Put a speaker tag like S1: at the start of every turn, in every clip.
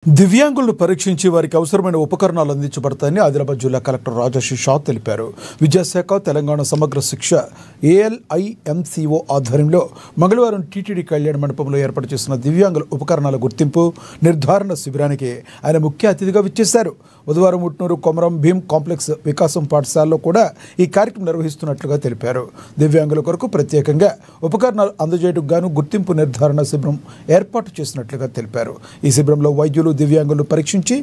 S1: దివ్యాంగులను పరీక్షించి వారికి అవసరమైన ఉపకరణాలు అందించబడతాయని ఆదిలాబాద్ జిల్లా కలెక్టర్ రాజశేఖర్ షా తెలిపారు. విద్యాశాఖ తెలంగాణ సమగ్ర శిక్ష ALIMCO ఆధ్వర్యంలో మంగళవారం టీటీడీ కళ్యాణ మండపంలో ఏర్పాటు చేసిన దివ్యాంగుల ఉపకరణాల గుర్తింపు నిర్ధారణ శిబిరానికి ఆయన ముఖ్య అతిథిగా విచ్చేశారు. బుధవారం ఉట్నూరు కొమరం భీం కాంప్లెక్స్ వికాసం పాఠశాలలో కూడా ఈ కార్యక్రమం నిర్వహిస్తున్నట్లుగా తెలిపారు. దివ్యాంగుల కొరకు ప్రత్యేకంగా ఉపకరణాలు అందజేయడానికి గాను గుర్తింపు నిర్ధారణ శిబిరం ఏర్పాటు చేసినట్లుగా తెలిపారు. ఈ శిబిరంలో వైద్యులు దివ్యాంగులను పరీక్షించి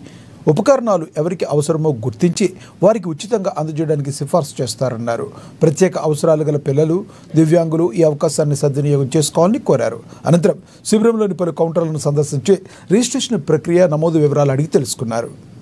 S1: ఉపకరణాలు ఎవరికి అవసరమో గుర్తించి వారికి ఉచితంగా అందజేయడానికి సిఫార్సు చేస్తారన్నారు. ప్రత్యేక అవసరాలు గల పిల్లలు దివ్యాంగులు ఈ అవకాశాన్ని సద్వినియోగం చేసుకోవాలని కోరారు. అనంతరం శిబిరంలోని పలు కౌంటర్లను సందర్శించి రిజిస్ట్రేషన్ ప్రక్రియ నమోదు వివరాలు అడిగి తెలుసుకున్నారు.